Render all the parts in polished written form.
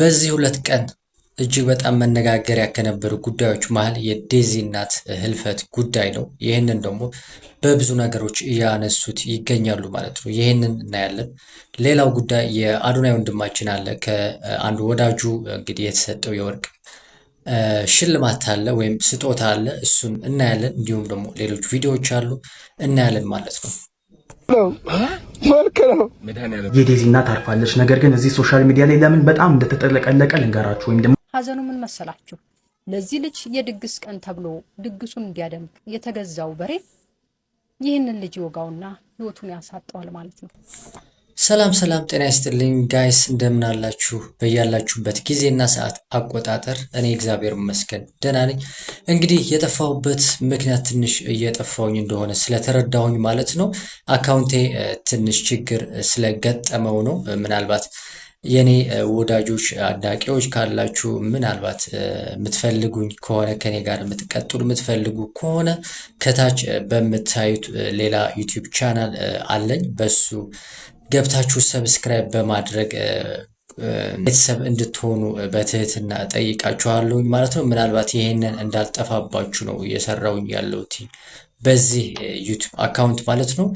በዚህ ሁለት ቀን እጅግ በጣም መነጋገሪያ ከነበሩ ጉዳዮች መሃል የዴዚ እናት ህልፈት ጉዳይ ነው። ይህንን ደግሞ በብዙ ነገሮች እያነሱት ይገኛሉ ማለት ነው። ይህንን እናያለን። ሌላው ጉዳይ የአዶናይ ወንድማችን አለ ከአንድ ወዳጁ እንግዲህ የተሰጠው የወርቅ ሽልማት አለ ወይም ስጦታ አለ። እሱን እናያለን። እንዲሁም ደግሞ ሌሎች ቪዲዮዎች አሉ እናያለን ማለት ነው። የዴዚ እናት አርፋለች። ነገር ግን እዚህ ሶሻል ሚዲያ ላይ ለምን በጣም እንደተጠለቀለቀ ልንገራችሁ። ወይም ደግሞ ሀዘኑ ምን መሰላችሁ? ለዚህ ልጅ የድግስ ቀን ተብሎ ድግሱን እንዲያደምቅ የተገዛው በሬ ይህንን ልጅ ይወጋውና ህይወቱን ያሳጠዋል ማለት ነው። ሰላም ሰላም፣ ጤና ይስጥልኝ ጋይስ፣ እንደምን አላችሁ? በያላችሁበት ጊዜና ሰዓት አቆጣጠር እኔ እግዚአብሔር ይመስገን ደህና ነኝ። እንግዲህ የጠፋሁበት ምክንያት ትንሽ እየጠፋሁኝ እንደሆነ ስለተረዳሁኝ ማለት ነው። አካውንቴ ትንሽ ችግር ስለገጠመው ነው። ምናልባት የኔ ወዳጆች አድናቂዎች ካላችሁ ምናልባት የምትፈልጉኝ ከሆነ ከኔ ጋር የምትቀጥሉ የምትፈልጉ ከሆነ ከታች በምታዩት ሌላ ዩቲዩብ ቻናል አለኝ በሱ ገብታችሁ ሰብስክራይብ በማድረግ ቤተሰብ እንድትሆኑ በትህትና ጠይቃችኋለሁኝ ማለት ነው። ምናልባት ይሄንን እንዳልጠፋባችሁ ነው እየሰራውኝ ያለሁት በዚህ ዩቲዩብ አካውንት ማለት ነው።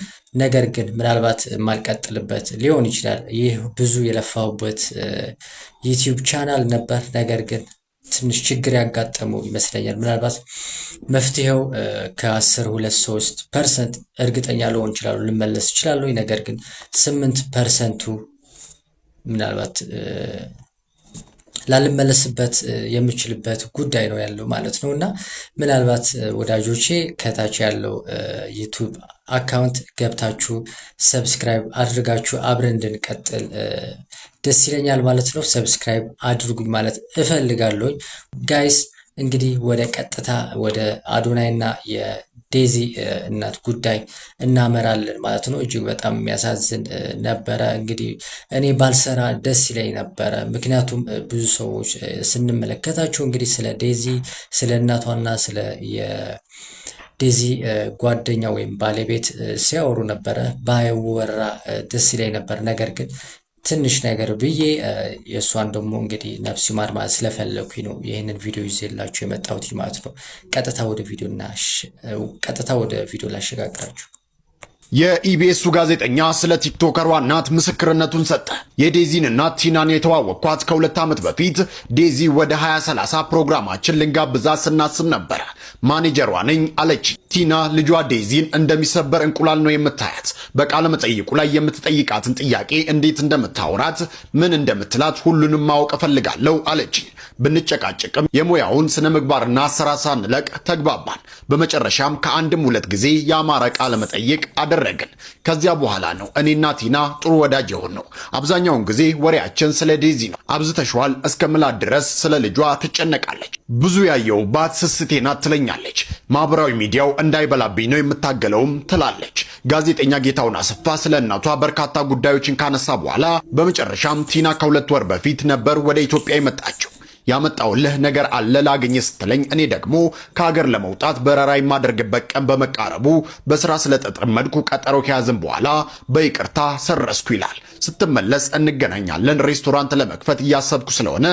ነገር ግን ምናልባት የማልቀጥልበት ሊሆን ይችላል። ይህ ብዙ የለፋሁበት ዩቲዩብ ቻናል ነበር። ነገር ግን ትንሽ ችግር ያጋጠመው ይመስለኛል። ምናልባት መፍትሄው ከ10 2-3% እርግጠኛ ልሆን ይችላሉ ልመለስ ይችላሉ። ነገር ግን 8%ቱ ምናልባት ላልመለስበት የምችልበት ጉዳይ ነው ያለው ማለት ነው። እና ምናልባት ወዳጆቼ ከታች ያለው ዩቲዩብ አካውንት ገብታችሁ ሰብስክራይብ አድርጋችሁ አብረን እንድንቀጥል ደስ ይለኛል ማለት ነው። ሰብስክራይብ አድርጉኝ ማለት እፈልጋለሁኝ ጋይስ። እንግዲህ ወደ ቀጥታ ወደ አዶናይና የዴዚ እናት ጉዳይ እናመራለን ማለት ነው። እጅግ በጣም የሚያሳዝን ነበረ። እንግዲህ እኔ ባልሰራ ደስ ይለኝ ነበረ። ምክንያቱም ብዙ ሰዎች ስንመለከታቸው እንግዲህ ስለ ዴዚ ስለ እናቷና ስለ ዴዚ ጓደኛ ወይም ባለቤት ሲያወሩ ነበረ። ባይወራ ደስ ይለኝ ነበር። ነገር ግን ትንሽ ነገር ብዬ የእሷን ደግሞ እንግዲህ ነፍስ ይማር ማለት ስለፈለኩኝ ነው ይህንን ቪዲዮ ይዤላችሁ የመጣሁት ማለት ነው። ቀጥታ ወደ ቪዲዮ ላሸጋግራችሁ። የኢቢኤሱ ጋዜጠኛ ስለ ቲክቶከሯ እናት ምስክርነቱን ሰጠ። የዴዚን እናት ቲናን የተዋወቅኳት ከ2 ዓመት በፊት ዴዚ ወደ 2030 ፕሮግራማችን ልንጋብዛት ስናስብ ነበረ። ማኔጀሯ ነኝ አለች። ቲና ልጇ ዴዚን እንደሚሰበር እንቁላል ነው የምታያት። በቃለ መጠይቁ ላይ የምትጠይቃትን ጥያቄ እንዴት እንደምታወራት ምን እንደምትላት ሁሉንም ማወቅ እፈልጋለሁ አለች። ብንጨቃጨቅም የሙያውን ስነ ምግባርና አሰራር ሳንለቅ ተግባባን። በመጨረሻም ከአንድም 2 ጊዜ ያማረ ቃለ መጠይቅ አደረግን። ከዚያ በኋላ ነው እኔና ቲና ጥሩ ወዳጅ የሆነው። አብዛኛውን ጊዜ ወሬያችን ስለ ዴዚ ነው። አብዝተሽዋል እስከምላት ድረስ ስለ ልጇ ትጨነቃለች። ብዙ ያየውባት ስስቴ ናት ትለኛለች። ማህበራዊ ሚዲያው እንዳይበላብኝ ነው የምታገለውም ትላለች። ጋዜጠኛ ጌታውን አሰፋ ስለ እናቷ በርካታ ጉዳዮችን ካነሳ በኋላ በመጨረሻም ቲና ከ2 ወር በፊት ነበር ወደ ኢትዮጵያ የመጣችው። ያመጣውልህ ነገር አለ ላገኘ ስትለኝ እኔ ደግሞ ከሀገር ለመውጣት በረራ የማደርግበት ቀን በመቃረቡ በስራ ስለተጠመድኩ ቀጠሮ ከያዝን በኋላ በይቅርታ ሰረስኩ ይላል። ስትመለስ እንገናኛለን፣ ሬስቶራንት ለመክፈት እያሰብኩ ስለሆነ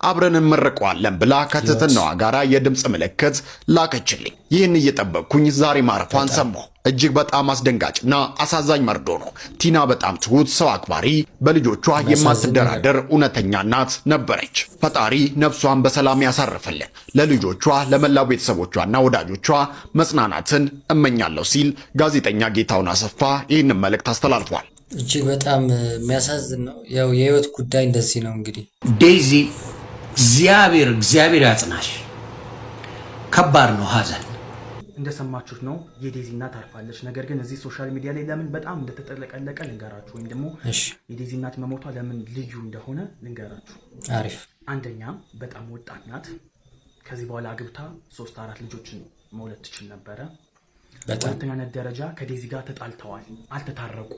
አብረን እንመርቀዋለን ብላ ከትህትናዋ ጋራ የድምፅ ምልክት ላከችልኝ። ይህን እየጠበቅኩኝ ዛሬ ማረፏን ሰማሁ። እጅግ በጣም አስደንጋጭና አሳዛኝ መርዶ ነው። ቲና በጣም ትሁት፣ ሰው አክባሪ፣ በልጆቿ የማትደራደር እውነተኛ እናት ነበረች። ፈጣሪ ነፍሷን በሰላም ያሳርፍልን። ለልጆቿ ለመላው ቤተሰቦቿና ወዳጆቿ መጽናናትን እመኛለሁ ሲል ጋዜጠኛ ጌታውን አሰፋ ይህንን መልእክት አስተላልፏል። እጅግ በጣም የሚያሳዝን ነው። ያው የህይወት ጉዳይ እንደዚህ ነው። እንግዲህ ዴዚ እግዚአብሔር ያጽናሽ። ከባድ ነው ሀዘን። እንደሰማችሁት ነው የዴዚ እናት አርፋለች። ነገር ግን እዚህ ሶሻል ሚዲያ ላይ ለምን በጣም እንደተጠለቀለቀ ልንገራችሁ፣ ወይም ደግሞ የዴዚ እናት መሞቷ ለምን ልዩ እንደሆነ ልንገራችሁ። አሪፍ። አንደኛ በጣም ወጣት ናት። ከዚህ በኋላ አግብታ 3-4 ልጆችን መውለድ ትችል ነበረ። በሁለተኛነት ደረጃ ከዴዚ ጋር ተጣልተዋል፣ አልተታረቁ።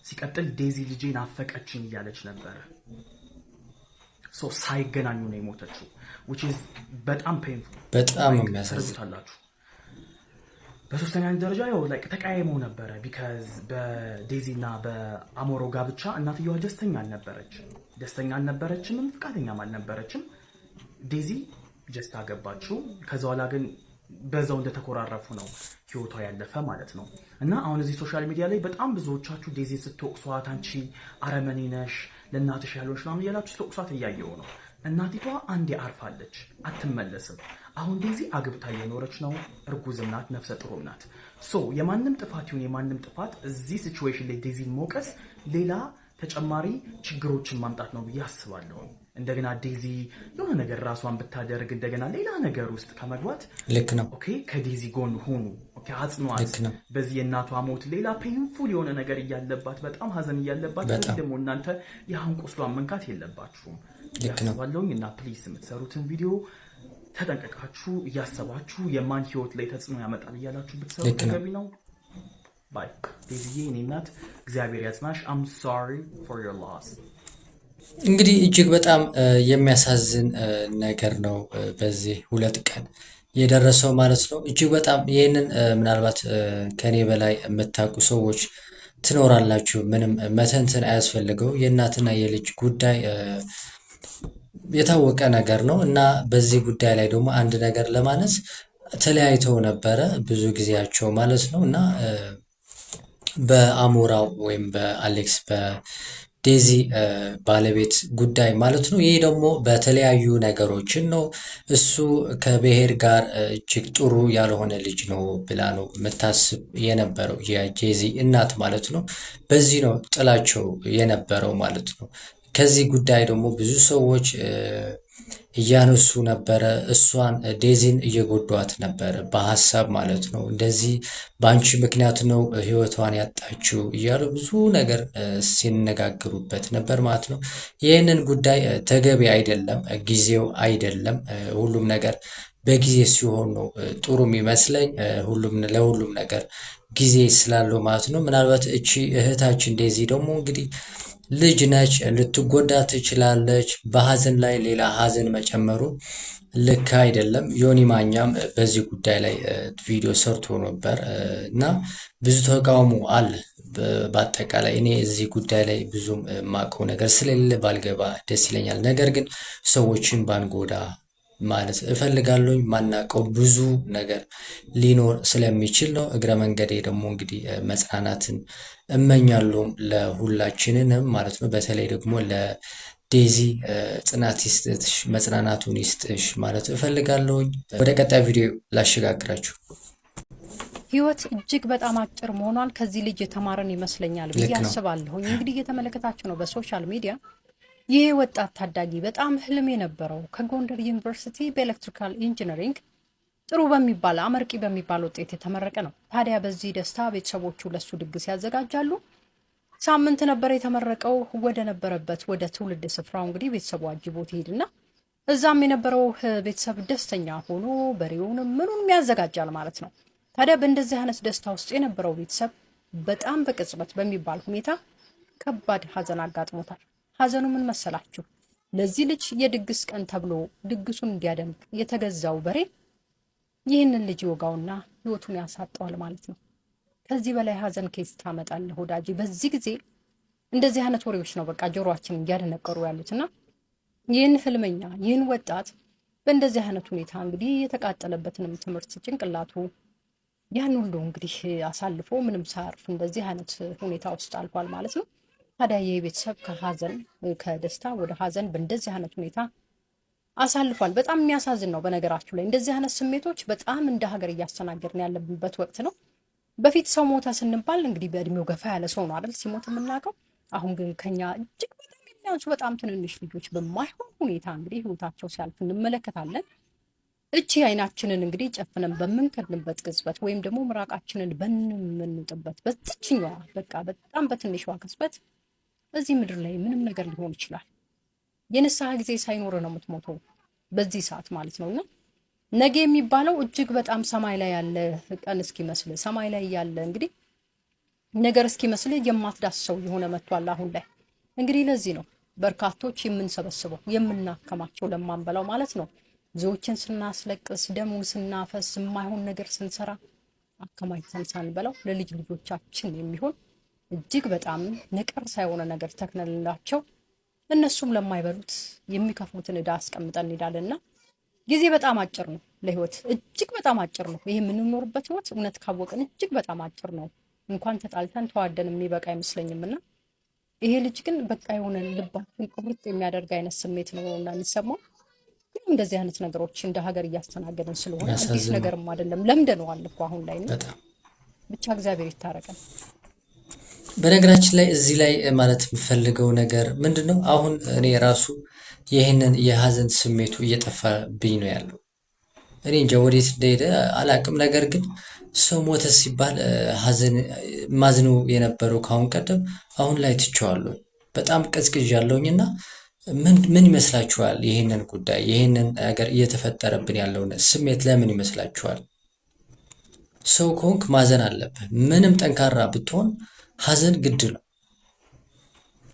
ሲቀጥል ዴዚ ልጄ ናፈቀችኝ እያለች ነበረ። ሳይገናኙ ነው የሞተችው። which is በጣም painful፣ በጣም የሚያሳዝን። በሶስተኛ ደረጃ ያው ተቃይመው ነበረ because በዴዚ እና በአሞሮ ጋብቻ እናትየዋ ደስተኛ አልነበረች። ደስተኛ አልነበረችም፣ ፍቃደኛም አልነበረችም። ዴዚ ጀስት አገባችው። ከዛ በኋላ ግን በዛው እንደተኮራረፉ ነው ህይወቷ ያለፈ ማለት ነው። እና አሁን እዚህ ሶሻል ሚዲያ ላይ በጣም ብዙዎቻችሁ ዴዚ ስትወቅሷት አንቺ አረመኔ ነሽ፣ ለእናትሽ ያልሆንሽ ምናምን እያላችሁ ስትወቅሷት እያየሁ ነው። እናቲቷ አንዴ አርፋለች፣ አትመለስም። አሁን ዴዚ አግብታ እየኖረች ነው፣ እርጉዝም ናት፣ ነፍሰ ጥሩም ናት። ሶ የማንም ጥፋት ይሁን የማንም ጥፋት እዚህ ሲቹዌሽን ላይ ዴዚን መውቀስ ሌላ ተጨማሪ ችግሮችን ማምጣት ነው ብዬ አስባለሁ። እንደገና ዴዚ የሆነ ነገር ራሷን ብታደርግ እንደገና ሌላ ነገር ውስጥ ከመግባት ልክ ነው። ኦኬ ከዴዚ ጎን ሆኑ። ኦኬ አጽኗት። በዚህ የእናቷ ሞት ሌላ ፔንፉል የሆነ ነገር እያለባት በጣም ሀዘን እያለባት ደግሞ እናንተ ያሁን ቁስሏን መንካት የለባችሁም ያስባለሁኝ። እና ፕሊስ የምትሰሩትን ቪዲዮ ተጠንቀቃችሁ እያሰባችሁ የማን ህይወት ላይ ተጽዕኖ ያመጣል እያላችሁ ብትሰሩ ተገቢ ነው። ባይ ዴዚዬ፣ እኔ እናት እግዚአብሔር ያጽናሽ። አም ሶሪ ፎር ዮር ሎስ። እንግዲህ እጅግ በጣም የሚያሳዝን ነገር ነው በዚህ 2 ቀን የደረሰው ማለት ነው። እጅግ በጣም ይህንን ምናልባት ከኔ በላይ የምታውቁ ሰዎች ትኖራላችሁ። ምንም መተንተን አያስፈልገው። የእናትና የልጅ ጉዳይ የታወቀ ነገር ነው እና በዚህ ጉዳይ ላይ ደግሞ አንድ ነገር ለማለት ተለያይተው ነበረ ብዙ ጊዜያቸው ማለት ነው እና በአሞራው ወይም በአሌክስ በዴዚ ባለቤት ጉዳይ ማለት ነው። ይህ ደግሞ በተለያዩ ነገሮችን ነው። እሱ ከብሔር ጋር እጅግ ጥሩ ያልሆነ ልጅ ነው ብላ ነው የምታስብ የነበረው የጄዚ እናት ማለት ነው። በዚህ ነው ጥላቸው የነበረው ማለት ነው። ከዚህ ጉዳይ ደግሞ ብዙ ሰዎች እያነሱ ነበረ። እሷን ዴዚን እየጎዷት ነበረ በሀሳብ ማለት ነው። እንደዚህ በአንቺ ምክንያት ነው ህይወቷን ያጣችው እያሉ ብዙ ነገር ሲነጋገሩበት ነበር ማለት ነው። ይህንን ጉዳይ ተገቢ አይደለም፣ ጊዜው አይደለም። ሁሉም ነገር በጊዜ ሲሆን ነው ጥሩ የሚመስለኝ። ለሁሉም ነገር ጊዜ ስላለው ማለት ነው። ምናልባት እቺ እህታችን ዴዚ ደግሞ እንግዲህ ልጅ ነች፣ ልትጎዳ ትችላለች። በሀዘን ላይ ሌላ ሀዘን መጨመሩ ልክ አይደለም። ዮኒ ማኛም በዚህ ጉዳይ ላይ ቪዲዮ ሰርቶ ነበር እና ብዙ ተቃውሞ አለ። በአጠቃላይ እኔ እዚህ ጉዳይ ላይ ብዙም የማውቀው ነገር ስለሌለ ባልገባ ደስ ይለኛል። ነገር ግን ሰዎችን ባንጎዳ ማለት እፈልጋለሁ። ማናውቀው ብዙ ነገር ሊኖር ስለሚችል ነው። እግረ መንገዴ ደግሞ እንግዲህ መጽናናትን እመኛለሁ ለሁላችንንም ማለት ነው። በተለይ ደግሞ ለዴዚ ጽናት ይስጥሽ፣ መጽናናቱን ይስጥሽ ማለት እፈልጋለሁ። ወደ ቀጣይ ቪዲዮ ላሸጋግራችሁ። ህይወት እጅግ በጣም አጭር መሆኗን ከዚህ ልጅ የተማረን ይመስለኛል ብዬ አስባለሁ። እንግዲህ እየተመለከታችሁ ነው በሶሻል ሚዲያ። ይህ ወጣት ታዳጊ በጣም ህልም የነበረው ከጎንደር ዩኒቨርሲቲ በኤሌክትሪካል ኢንጂነሪንግ ጥሩ በሚባል አመርቂ በሚባል ውጤት የተመረቀ ነው። ታዲያ በዚህ ደስታ ቤተሰቦቹ ለሱ ድግስ ያዘጋጃሉ። ሳምንት ነበር የተመረቀው። ወደ ነበረበት ወደ ትውልድ ስፍራው እንግዲህ ቤተሰቡ አጅቦት ይሄድና እዛም የነበረው ቤተሰብ ደስተኛ ሆኖ በሬውንም ምኑንም ያዘጋጃል ማለት ነው። ታዲያ በእንደዚህ አይነት ደስታ ውስጥ የነበረው ቤተሰብ በጣም በቅጽበት በሚባል ሁኔታ ከባድ ሀዘን አጋጥሞታል። ሀዘኑ ምን መሰላችሁ? ለዚህ ልጅ የድግስ ቀን ተብሎ ድግሱን እንዲያደምቅ የተገዛው በሬ ይህንን ልጅ ይወጋውና ህይወቱን ያሳጠዋል ማለት ነው። ከዚህ በላይ ሀዘን ከየት ታመጣለህ ወዳጅ? በዚህ ጊዜ እንደዚህ አይነት ወሬዎች ነው በቃ ጆሮአችንን እያደነቀሩ ያሉትና ይህን ህልመኛ ይህን ወጣት በእንደዚህ አይነት ሁኔታ እንግዲህ የተቃጠለበትንም ትምህርት ጭንቅላቱ ያን ሁሉ እንግዲህ አሳልፎ ምንም ሳያርፍ እንደዚህ አይነት ሁኔታ ውስጥ አልፏል ማለት ነው። ታዲያ ይህ ቤተሰብ ከሀዘን ከደስታ ወደ ሀዘን በእንደዚህ አይነት ሁኔታ አሳልፏል። በጣም የሚያሳዝን ነው። በነገራችሁ ላይ እንደዚህ አይነት ስሜቶች በጣም እንደ ሀገር እያስተናገድን ያለብንበት ወቅት ነው። በፊት ሰው ሞተ ስንባል እንግዲህ በእድሜው ገፋ ያለ ሰው ነው አይደል ሲሞት የምናውቀው። አሁን ግን ከኛ እጅግ በጣም የሚያንሱ በጣም ትንንሽ ልጆች በማይሆን ሁኔታ እንግዲህ ህይወታቸው ሲያልፍ እንመለከታለን። እቺ አይናችንን እንግዲህ ጨፍነን በምንከድንበት ቅጽበት ወይም ደግሞ ምራቃችንን በምንጥበት በትችኛዋ በቃ በጣም በትንሿ ቅጽበት እዚህ ምድር ላይ ምንም ነገር ሊሆን ይችላል። የንስሐ ጊዜ ሳይኖር ነው የምትሞተው በዚህ ሰዓት ማለት ነውና ነገ የሚባለው እጅግ በጣም ሰማይ ላይ ያለ ቀን እስኪመስል ሰማይ ላይ ያለ እንግዲህ ነገር እስኪመስል የማትዳስሰው የሆነ መጥቷል አሁን ላይ። እንግዲህ ለዚህ ነው በርካቶች የምንሰበስበው የምናከማቸው ለማንበላው ማለት ነው። ብዙዎችን ስናስለቅስ ደሙን ስናፈስ የማይሆን ነገር ስንሰራ አከማችተን ሳንበላው ለልጅ ልጆቻችን የሚሆን እጅግ በጣም ነቀርሳ የሆነ ነገር ተክነንላቸው እነሱም ለማይበሉት የሚከፍሉትን ዕዳ አስቀምጠን እንሄዳለንና ጊዜ በጣም አጭር ነው። ለህይወት እጅግ በጣም አጭር ነው። ይሄ የምንኖርበት ህይወት እውነት ካወቅን እጅግ በጣም አጭር ነው። እንኳን ተጣልተን ተዋደን የሚበቃ አይመስለኝምና ይሄ ልጅ ግን በቃ የሆነ ልባችን ቁርጥ የሚያደርግ አይነት ስሜት ነው እና የሚሰማው። ግን እንደዚህ አይነት ነገሮች እንደ ሀገር እያስተናገድን ስለሆነ አዲስ ነገርም አይደለም፣ ለምደነዋል እኮ አሁን ላይ ነው። ብቻ እግዚአብሔር ይታረቀን። በነገራችን ላይ እዚህ ላይ ማለት የምፈልገው ነገር ምንድነው፣ አሁን እኔ ራሱ ይህንን የሀዘን ስሜቱ እየጠፋብኝ ነው ያለው። እኔ እንጃ ወዴት እንደሄደ አላቅም። ነገር ግን ሰው ሞተ ሲባል ሀዘን ማዝኑ የነበረው ካሁን ቀደም አሁን ላይ ትቼዋለሁ። በጣም ቀዝቅዣለሁኝና ምን ይመስላችኋል? ይህንን ጉዳይ ይህንን ነገር እየተፈጠረብን ያለውን ስሜት ለምን ይመስላችኋል? ሰው ከሆንክ ማዘን አለብህ። ምንም ጠንካራ ብትሆን ሀዘን ግድ ነው።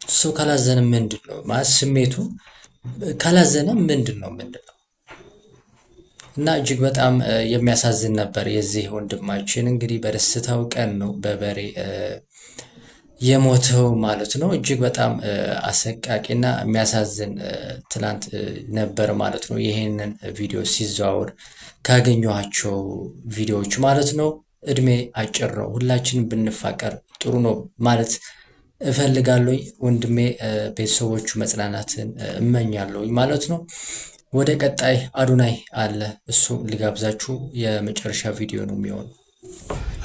ሰው ካላዘነ ምንድን ነው ማለት ስሜቱ ካላዘነ ምንድን ነው? እና እጅግ በጣም የሚያሳዝን ነበር የዚህ ወንድማችን እንግዲህ በደስታው ቀን ነው በበሬ የሞተው ማለት ነው። እጅግ በጣም አሰቃቂና የሚያሳዝን ትላንት ነበር ማለት ነው። ይሄንን ቪዲዮ ሲዘዋወር ካገኘኋቸው ቪዲዮዎች ማለት ነው። እድሜ አጭር ነው፣ ሁላችንም ብንፋቀር ጥሩ ነው ማለት እፈልጋለሁ። ወንድሜ ቤተሰቦቹ መጽናናትን እመኛለሁ ማለት ነው። ወደ ቀጣይ አዶናይ አለ፣ እሱ ልጋብዛችሁ። የመጨረሻ ቪዲዮ ነው የሚሆነው።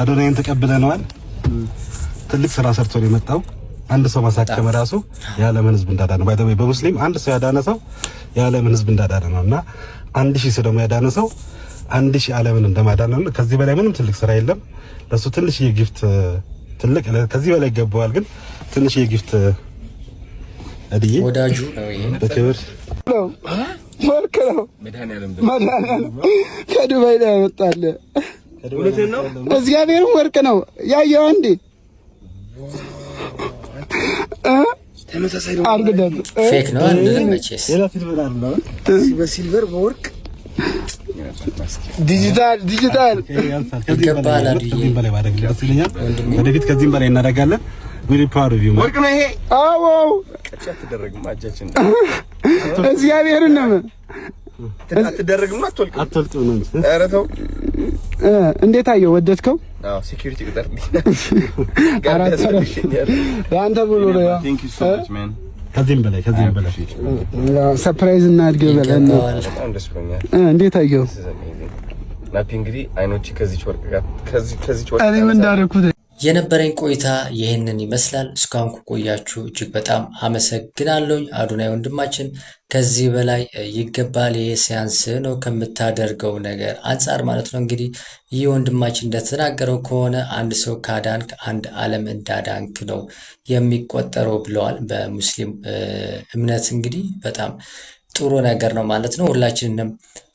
አዶናይን ተቀብለነዋል። ትልቅ ስራ ሰርቶ ነው የመጣው። አንድ ሰው ማሳከም ራሱ የዓለምን ሕዝብ እንዳዳነ ነው። ባይተው በሙስሊም አንድ ሰው ያዳነ ሰው የዓለምን ሕዝብ እንዳዳነ ነውና 1000 ሰው ደግሞ ያዳነ ሰው 1000 ዓለምን እንደማዳነ ነው። ከዚህ በላይ ምንም ትልቅ ስራ የለም። ለሱ ትንሽ የጊፍት ትልቅ ከዚህ በላይ ይገባዋል። ግን ትንሽ የጊፍት አዲዬ ወዳጁ ነው ይሄ በክብር ነው ወርቅ ነው መድኃኒዓለም ከዱባይ ላይ ያመጣል። እግዚአብሔርም ወርቅ ነው ያየው አንዴ ተመሳሳይ ነው። አርግደን ፌክ ነው አንልም መቼስ ሌላ ሲልቨር አለ በሲልቨር በወርቅ ዲጂታል ይገባል። ከዚህም በላይ ማድረግ ደስ ይለኛል። ወደፊት ከዚህም በላይ እናደርጋለን። ዊል ፓወር ሪቪው ወርቅ ነው ይሄ። አዎ ቀጫ ተደረግም አጃችን እግዚአብሔርን ነው አትደረግም አትወልቅም ነው። ኧረ ተው እንዴት አየው? ወደድከው? አዎ ሴኩሪቲ ቁጥር አንተ ብሎ ነው ያ ከዚህም በላይ ሰርፕራይዝ እናድርግ ብለን ነው። በጣም ደስ ብሎኛል። እንዴት አየው? ናፒ እንግዲህ አይኖች ከዚህ ወርቅ ጋር ከዚህ ወርቅ እኔ ምን እንዳደረኩት የነበረኝ ቆይታ ይህንን ይመስላል። እስካሁን ቆያችሁ እጅግ በጣም አመሰግናለሁ። አዶናይ ወንድማችን ከዚህ በላይ ይገባል። ይሄ ሲያንስ ነው ከምታደርገው ነገር አንጻር ማለት ነው። እንግዲህ ይህ ወንድማችን እንደተናገረው ከሆነ አንድ ሰው ካዳንክ አንድ ዓለም እንዳዳንክ ነው የሚቆጠረው ብለዋል። በሙስሊም እምነት እንግዲህ በጣም ጥሩ ነገር ነው ማለት ነው። ሁላችንም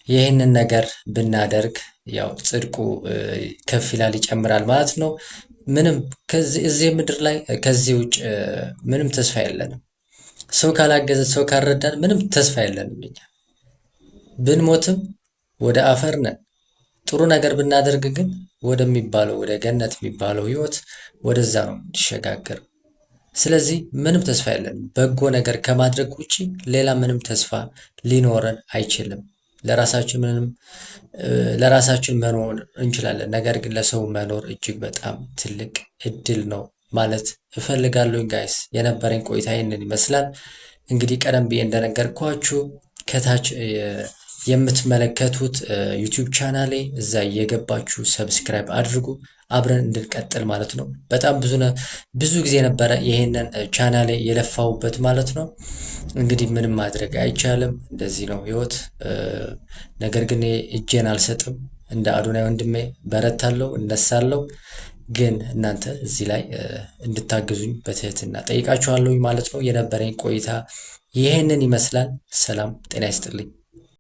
ይህንን ነገር ብናደርግ ያው ጽድቁ ከፍ ይላል ይጨምራል ማለት ነው። ምንም እዚህ ምድር ላይ ከዚህ ውጭ ምንም ተስፋ የለንም። ሰው ካላገዘ ሰው ካልረዳን ምንም ተስፋ የለንም። እኛ ብንሞትም ወደ አፈር ነን። ጥሩ ነገር ብናደርግ ግን ወደሚባለው ወደ ገነት የሚባለው ህይወት ወደዛ ነው እንዲሸጋገር። ስለዚህ ምንም ተስፋ የለንም። በጎ ነገር ከማድረግ ውጪ ሌላ ምንም ተስፋ ሊኖረን አይችልም። ለራሳችን መኖር እንችላለን። ነገር ግን ለሰው መኖር እጅግ በጣም ትልቅ እድል ነው ማለት እፈልጋለሁ። ጋይስ የነበረኝ ቆይታ ይህንን ይመስላል። እንግዲህ ቀደም ብዬ እንደነገርኳችሁ ከታች የምትመለከቱት ዩቲዩብ ቻናሌ እዛ እየገባችሁ ሰብስክራይብ አድርጉ፣ አብረን እንድንቀጥል ማለት ነው። በጣም ብዙ ጊዜ ነበረ ይሄንን ቻናሌ የለፋውበት ማለት ነው። እንግዲህ ምንም ማድረግ አይቻልም፣ እንደዚህ ነው ህይወት። ነገር ግን እጄን አልሰጥም። እንደ አዶናይ ወንድሜ በረታለሁ፣ እነሳለሁ። ግን እናንተ እዚህ ላይ እንድታግዙኝ በትህትና ጠይቃችኋለሁ ማለት ነው። የነበረኝ ቆይታ ይሄንን ይመስላል። ሰላም ጤና ይስጥልኝ።